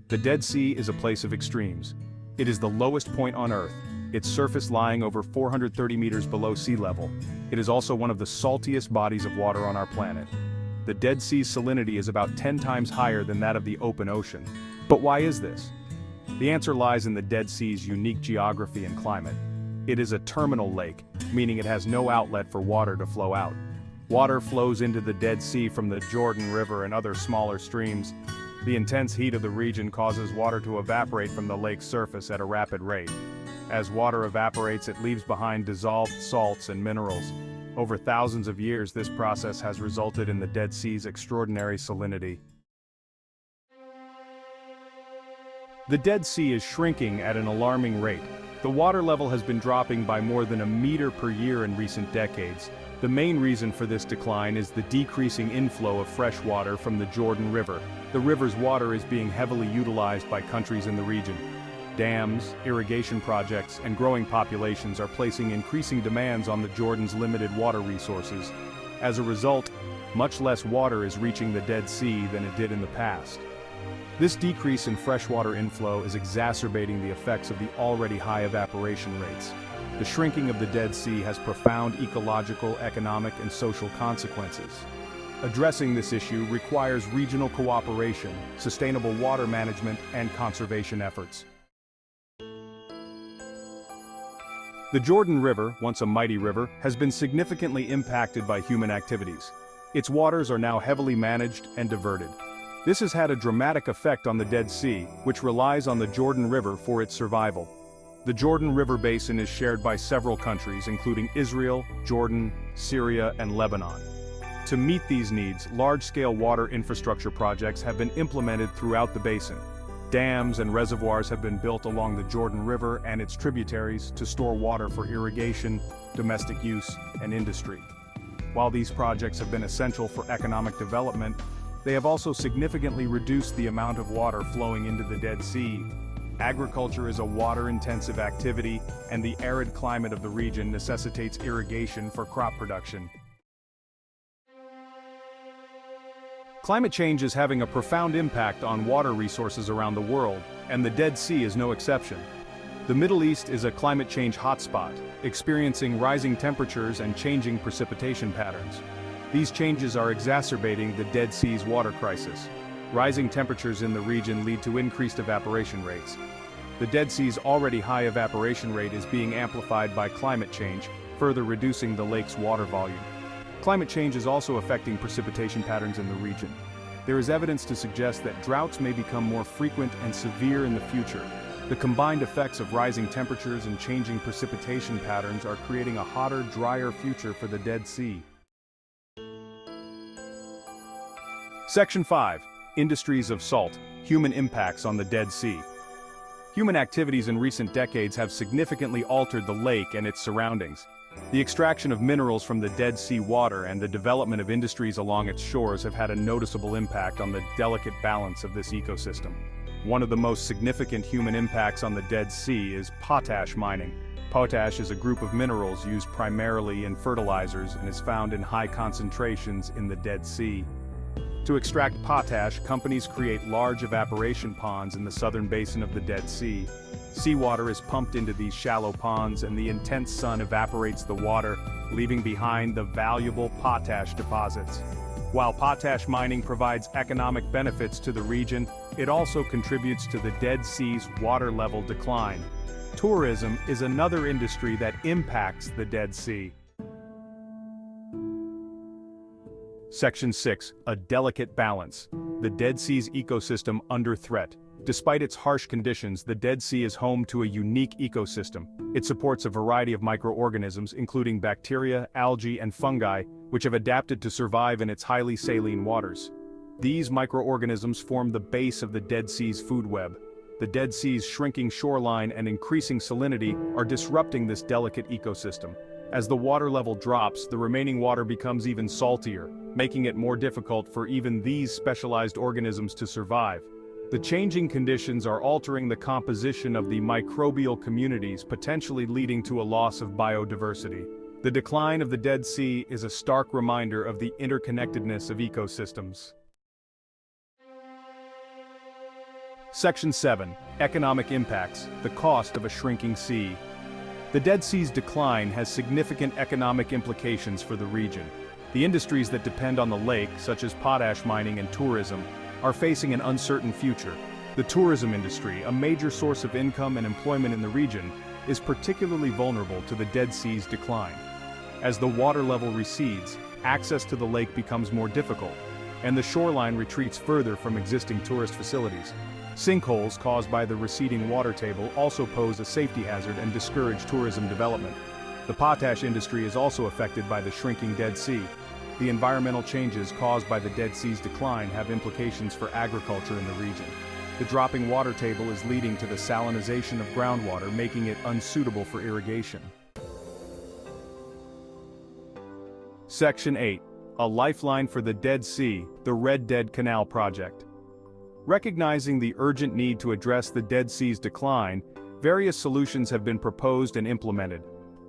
The Dead Sea is a place of extremes. It is the lowest point on Earth, its surface lying over 430 meters below sea level. It is also one of the saltiest bodies of water on our planet. The Dead Sea's salinity is about 10 times higher than that of the open ocean. But why is this? The answer lies in the Dead Sea's unique geography and climate. It is a terminal lake, meaning it has no outlet for water to flow out. Water flows into the Dead Sea from the Jordan River and other smaller streams. The intense heat of the region causes water to evaporate from the lake's surface at a rapid rate. As water evaporates, it leaves behind dissolved salts and minerals. Over thousands of years, this process has resulted in the Dead Sea's extraordinary salinity. The Dead Sea is shrinking at an alarming rate. The water level has been dropping by more than a meter per year in recent decades. The main reason for this decline is the decreasing inflow of fresh water from the Jordan River. The river's water is being heavily utilized by countries in the region. Dams, irrigation projects, and growing populations are placing increasing demands on the Jordan's limited water resources. As a result, much less water is reaching the Dead Sea than it did in the past. This decrease in freshwater inflow is exacerbating the effects of the already high evaporation rates. The shrinking of the Dead Sea has profound ecological, economic, and social consequences. Addressing this issue requires regional cooperation, sustainable water management, and conservation efforts. The Jordan River, once a mighty river, has been significantly impacted by human activities. Its waters are now heavily managed and diverted. This has had a dramatic effect on the Dead Sea, which relies on the Jordan River for its survival. The Jordan River basin is shared by several countries, including Israel, Jordan, Syria, and Lebanon. To meet these needs, large-scale water infrastructure projects have been implemented throughout the basin. Dams and reservoirs have been built along the Jordan River and its tributaries to store water for irrigation, domestic use, and industry. While these projects have been essential for economic development, they have also significantly reduced the amount of water flowing into the Dead Sea. Agriculture is a water-intensive activity, and the arid climate of the region necessitates irrigation for crop production. Climate change is having a profound impact on water resources around the world, and the Dead Sea is no exception. The Middle East is a climate change hotspot, experiencing rising temperatures and changing precipitation patterns. These changes are exacerbating the Dead Sea's water crisis. Rising temperatures in the region lead to increased evaporation rates. The Dead Sea's already high evaporation rate is being amplified by climate change, further reducing the lake's water volume. Climate change is also affecting precipitation patterns in the region. There is evidence to suggest that droughts may become more frequent and severe in the future. The combined effects of rising temperatures and changing precipitation patterns are creating a hotter, drier future for the Dead Sea. Section 5. Industries of salt. Human impacts on the Dead Sea. Human activities in recent decades have significantly altered the lake and its surroundings. The extraction of minerals from the Dead Sea water and the development of industries along its shores have had a noticeable impact on the delicate balance of this ecosystem. One of the most significant human impacts on the Dead Sea is potash mining. Potash is a group of minerals used primarily in fertilizers and is found in high concentrations in the Dead Sea. To extract potash, companies create large evaporation ponds in the southern basin of the Dead Sea. Seawater is pumped into these shallow ponds and the intense sun evaporates the water, leaving behind the valuable potash deposits. While potash mining provides economic benefits to the region, it also contributes to the Dead Sea's water level decline. Tourism is another industry that impacts the Dead Sea. Section 6. A delicate balance. The Dead Sea's ecosystem under threat. Despite its harsh conditions, the Dead Sea is home to a unique ecosystem. It supports a variety of microorganisms, including bacteria, algae, and fungi, which have adapted to survive in its highly saline waters. These microorganisms form the base of the Dead Sea's food web. The Dead Sea's shrinking shoreline and increasing salinity are disrupting this delicate ecosystem. As the water level drops, the remaining water becomes even saltier, making it more difficult for even these specialized organisms to survive. The changing conditions are altering the composition of the microbial communities, potentially leading to a loss of biodiversity. The decline of the Dead Sea is a stark reminder of the interconnectedness of ecosystems. Section 7. Economic impacts, the cost of a shrinking sea. The Dead Sea's decline has significant economic implications for the region. The industries that depend on the lake, such as potash mining and tourism, are facing an uncertain future. The tourism industry, a major source of income and employment in the region, is particularly vulnerable to the Dead Sea's decline. As the water level recedes, access to the lake becomes more difficult, and the shoreline retreats further from existing tourist facilities. Sinkholes caused by the receding water table also pose a safety hazard and discourage tourism development. The potash industry is also affected by the shrinking Dead Sea. The environmental changes caused by the Dead Sea's decline have implications for agriculture in the region. The dropping water table is leading to the salinization of groundwater, making it unsuitable for irrigation. Section 8. A lifeline for the Dead Sea, the Red Dead Canal Project. Recognizing the urgent need to address the Dead Sea's decline, various solutions have been proposed and implemented.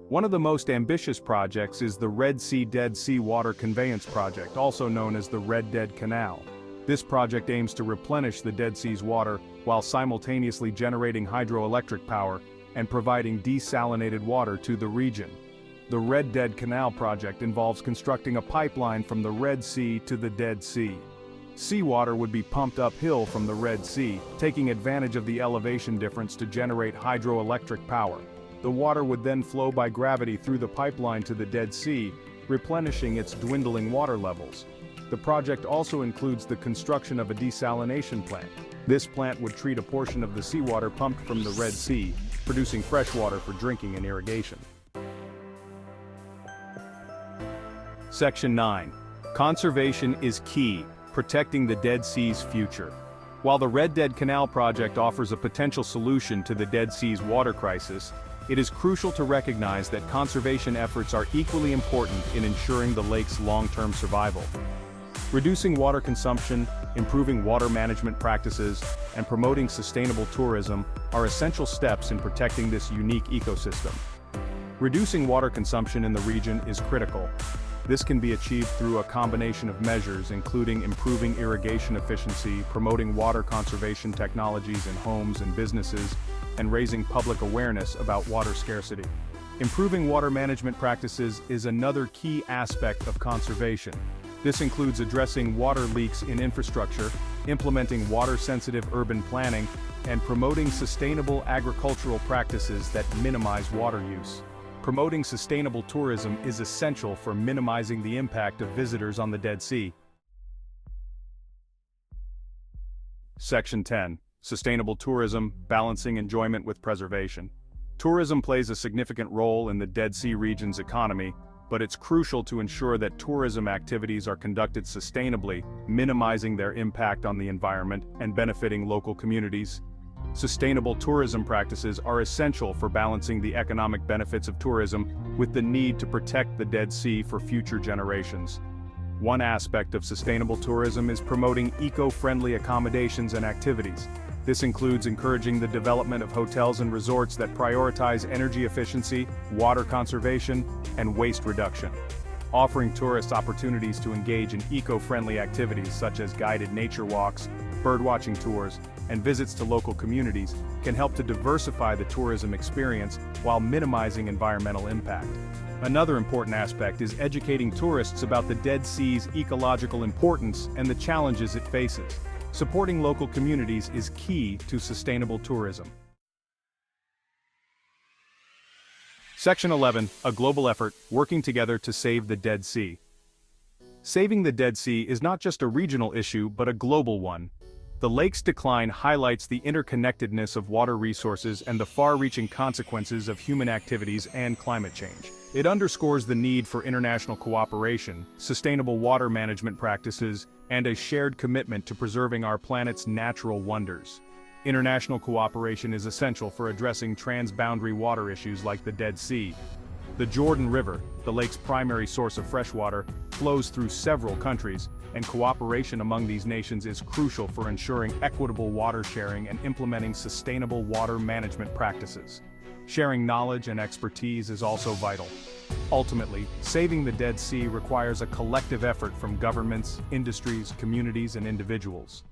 One of the most ambitious projects is the Red Sea-Dead Sea Water Conveyance Project, also known as the Red Dead Canal. This project aims to replenish the Dead Sea's water while simultaneously generating hydroelectric power and providing desalinated water to the region. The Red Dead Canal project involves constructing a pipeline from the Red Sea to the Dead Sea. Seawater would be pumped uphill from the Red Sea, taking advantage of the elevation difference to generate hydroelectric power. The water would then flow by gravity through the pipeline to the Dead Sea, replenishing its dwindling water levels. The project also includes the construction of a desalination plant. This plant would treat a portion of the seawater pumped from the Red Sea, producing fresh water for drinking and irrigation. Section 9. Conservation is key, protecting the Dead Sea's future. While the Red Dead Canal project offers a potential solution to the Dead Sea's water crisis, it is crucial to recognize that conservation efforts are equally important in ensuring the lake's long-term survival. Reducing water consumption, improving water management practices, and promoting sustainable tourism are essential steps in protecting this unique ecosystem. Reducing water consumption in the region is critical. This can be achieved through a combination of measures including improving irrigation efficiency, promoting water conservation technologies in homes and businesses, and raising public awareness about water scarcity. Improving water management practices is another key aspect of conservation. This includes addressing water leaks in infrastructure, implementing water-sensitive urban planning, and promoting sustainable agricultural practices that minimize water use. Promoting sustainable tourism is essential for minimizing the impact of visitors on the Dead Sea. Section 10. Sustainable tourism, balancing enjoyment with preservation. Tourism plays a significant role in the Dead Sea region's economy, but it's crucial to ensure that tourism activities are conducted sustainably, minimizing their impact on the environment and benefiting local communities. Sustainable tourism practices are essential for balancing the economic benefits of tourism with the need to protect the Dead Sea for future generations. One aspect of sustainable tourism is promoting eco-friendly accommodations and activities. This includes encouraging the development of hotels and resorts that prioritize energy efficiency, water conservation, and waste reduction. Offering tourists opportunities to engage in eco-friendly activities such as guided nature walks, birdwatching tours, and visits to local communities can help to diversify the tourism experience while minimizing environmental impact. Another important aspect is educating tourists about the Dead Sea's ecological importance and the challenges it faces. Supporting local communities is key to sustainable tourism. Section 11. A global effort, working together to save the Dead Sea. Saving the Dead Sea is not just a regional issue but a global one. The lake's decline highlights the interconnectedness of water resources and the far-reaching consequences of human activities and climate change. It underscores the need for international cooperation, sustainable water management practices, and a shared commitment to preserving our planet's natural wonders. International cooperation is essential for addressing transboundary water issues like the Dead Sea. The Jordan River, the lake's primary source of freshwater, flows through several countries, and cooperation among these nations is crucial for ensuring equitable water sharing and implementing sustainable water management practices. Sharing knowledge and expertise is also vital. Ultimately, saving the Dead Sea requires a collective effort from governments, industries, communities, and individuals.